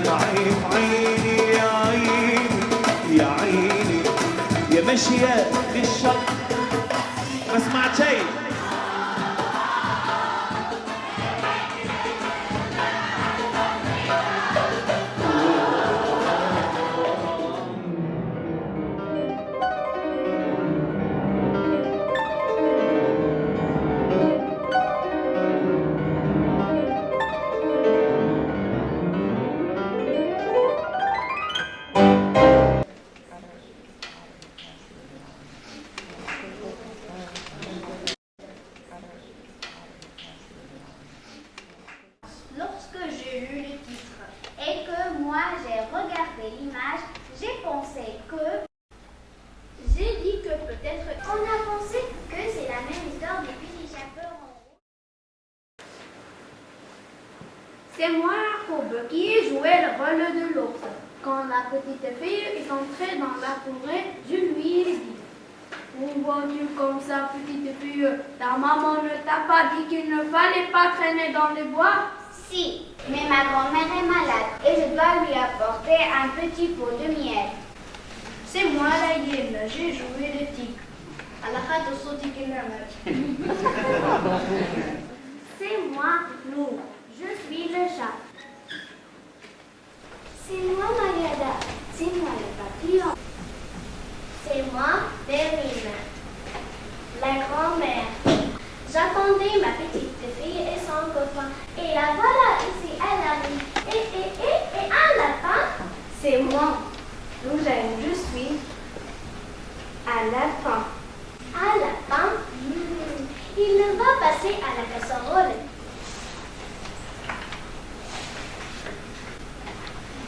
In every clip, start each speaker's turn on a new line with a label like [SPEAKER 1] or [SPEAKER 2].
[SPEAKER 1] دمعي بعيني يا عيني يا عيني يا ماشية للشط ما سمعت شيء.
[SPEAKER 2] Lorsque j'ai lu le titre et que moi j'ai regardé l'image, j'ai pensé que... J'ai dit que peut-être... On a pensé que c'est la même histoire des petits chaperons. C'est moi, Jacob, qui ai joué le rôle de l'ours. Quand la petite fille est entrée dans la forêt, je lui ai dit: où vas-tu comme ça, petite fille? Ta maman ne t'a pas dit qu'il ne fallait pas traîner dans les bois? Si, mais ma grand-mère est malade et je dois lui apporter un petit pot de miel. C'est moi la hyène, j'ai joué le tigre. C'est moi, l'ours, je suis le chat. C'est moi Magada, c'est moi le papillon. C'est moi Perrine, la grand-mère. J'attendais ma petite fille et son copain. Et la voilà ici, elle arrive. Et un lapin. C'est moi. D'où je suis un lapin. Un lapin, il ne va passer à la casserole.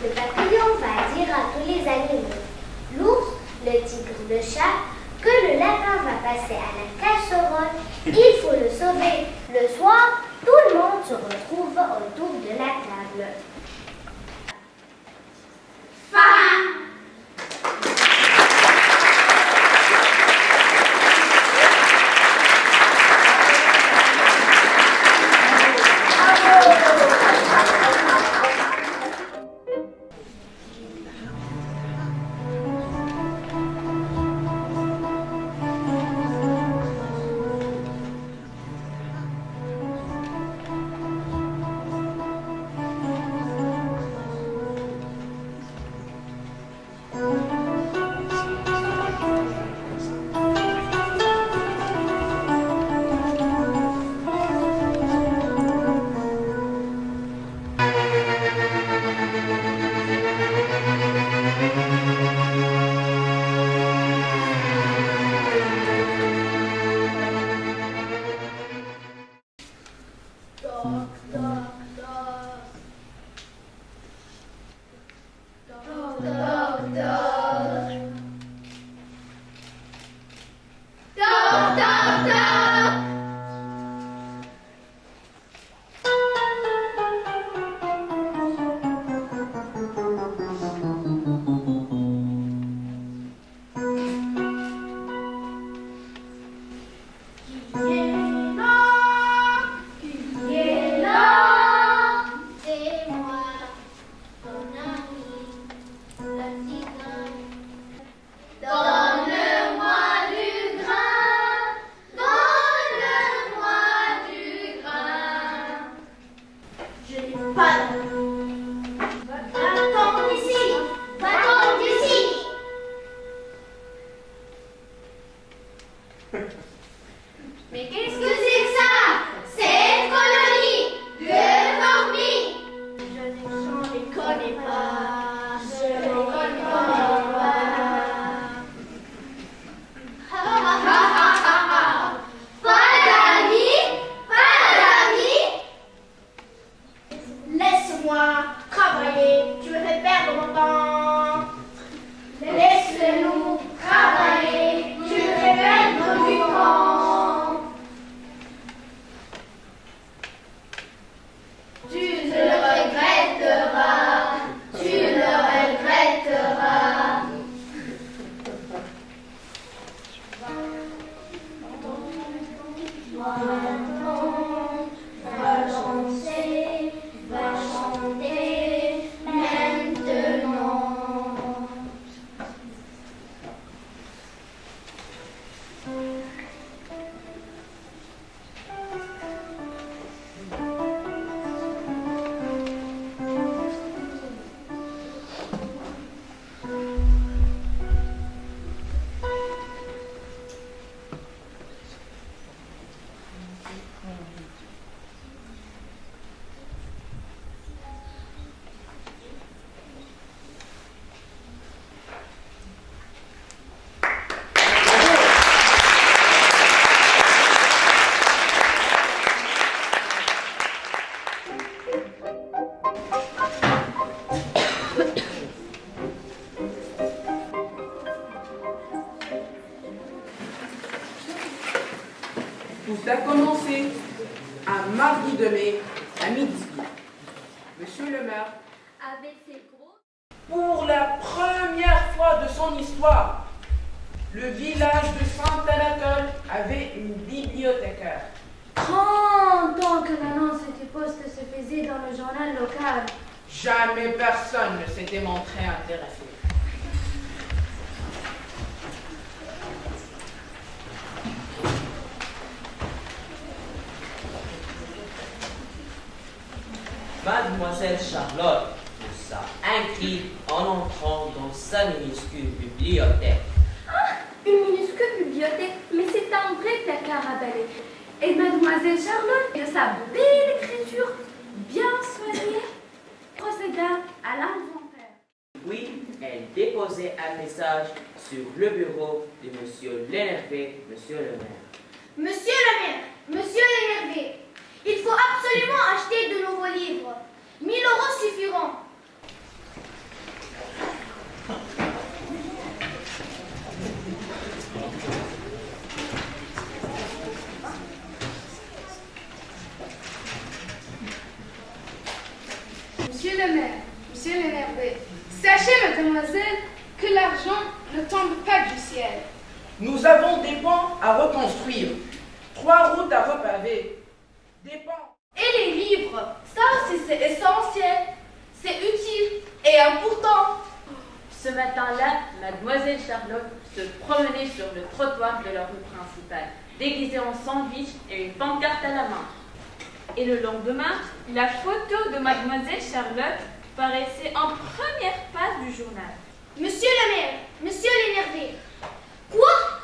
[SPEAKER 2] Le papillon va dire à tous les animaux, l'ours, le tigre, le chat, que le lapin va passer à la casserole. Il faut le sauver. Le soir, tout le monde se retrouve autour de la table. Fin. Mais qu'est-ce que c'est que ça? C'est une colonie de fourmis. Je ne les connais pas. Je ne les connais pas. Pas d'amis? Pas d'amis? Laisse-moi travailler. Tu me fais perdre mon temps. Laisse-nous travailler. Tu me fais perdre du temps. Tu le regretteras, tu le regretteras. Va danser, va chanter, même
[SPEAKER 3] commencer un mardi de mai à midi. Monsieur le maire,
[SPEAKER 2] Avec ses gros...
[SPEAKER 3] pour la première fois de son histoire, le village de Saint-Anatole avait une bibliothécaire.
[SPEAKER 2] 30 ans que l'annonce du poste se faisait dans le journal local.
[SPEAKER 3] Jamais personne ne s'était montré intéressé.
[SPEAKER 4] Mademoiselle Charlotte poussa un cri en entrant dans sa minuscule bibliothèque.
[SPEAKER 2] Une minuscule bibliothèque, mais c'est un vrai placard à balai. Et Mademoiselle Charlotte, de sa belle écriture, bien soignée, procéda à l'inventaire.
[SPEAKER 4] Puis, elle déposait un message sur le bureau de Monsieur l'énervé, Monsieur le maire.
[SPEAKER 2] Monsieur le maire, Monsieur l'énervé, il faut absolument acheter de nouveaux livres. 1 000 euros suffiront.
[SPEAKER 5] Monsieur le maire, monsieur l'énervé, sachez, mademoiselle, que l'argent ne tombe pas du ciel.
[SPEAKER 3] Nous avons des ponts à reconstruire, 3 routes à repaver, des ponts.
[SPEAKER 5] Et les livres, ça aussi c'est essentiel, c'est utile et important.
[SPEAKER 6] Ce matin-là, mademoiselle Charlotte se promenait sur le trottoir de la rue principale, déguisée en sandwich et une pancarte à la main.
[SPEAKER 7] Et le lendemain, la photo de mademoiselle Charlotte paraissait en première page du journal.
[SPEAKER 2] Monsieur le maire, monsieur l'énervé. Quoi?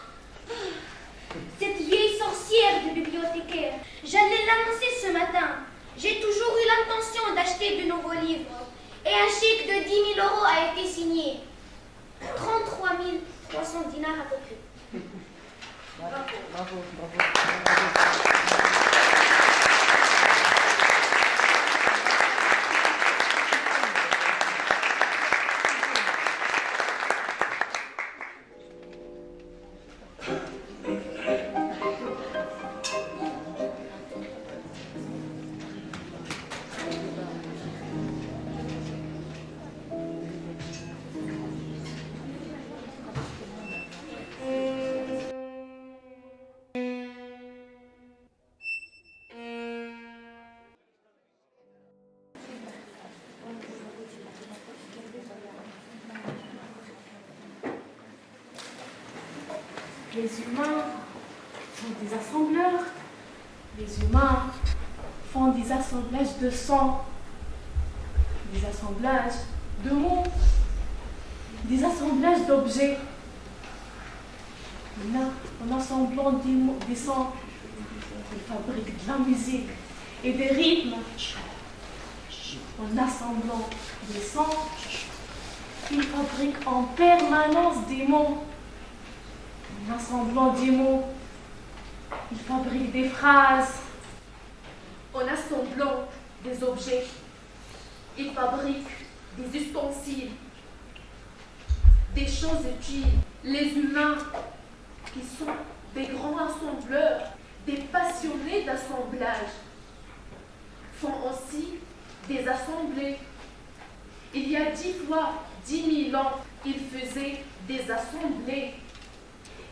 [SPEAKER 2] Cette vieille sorcière de bibliothécaire. J'allais l'annoncer ce matin. J'ai toujours eu l'intention d'acheter de nouveaux livres. Et un chèque de 10 000 euros a été signé. 33 300 dinars à peu près.
[SPEAKER 4] Bravo.
[SPEAKER 5] Les humains sont des assembleurs. Les humains font des assemblages de sons, des assemblages de mots, des assemblages d'objets. En assemblant des sons, ils fabriquent de la musique et des rythmes. En assemblant des sons, ils fabriquent en permanence des mots. En assemblant des mots, ils fabriquent des phrases. En assemblant des objets, ils fabriquent des ustensiles, des choses utiles. Les humains, qui sont des grands assembleurs, des passionnés d'assemblage, font aussi des assemblées. Il y a 10 fois 10 000 ans, ils faisaient des assemblées.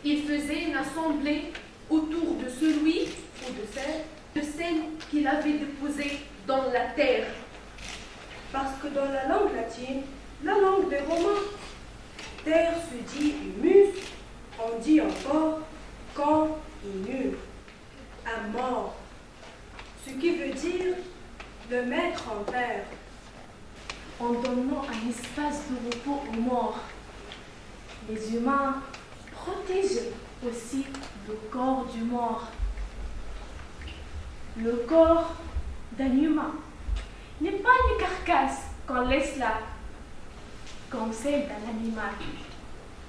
[SPEAKER 5] Il faisait une assemblée autour de celui ou de celle qu'il avait déposée dans la terre.
[SPEAKER 8] Parce que dans la langue latine, la langue des Romains, terre se dit humus, on dit encore corps inur, un mort, ce qui veut dire le mettre en terre.
[SPEAKER 5] En donnant un espace de repos aux morts, les humains protégeaient aussi le corps du mort. Le corps d'un humain n'est pas une carcasse qu'on laisse là, comme celle d'un animal.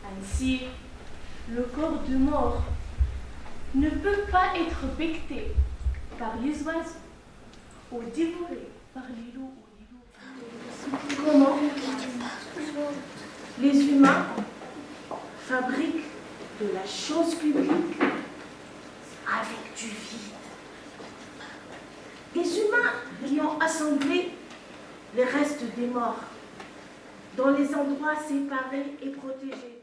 [SPEAKER 5] Ainsi, le corps du mort ne peut pas être becqué par les oiseaux ou dévoré par les loups ou les loups. Comment les humains fabriquent de la chose publique avec du vide. des humains qui ont assemblé les restes des morts dans les endroits séparés et protégés.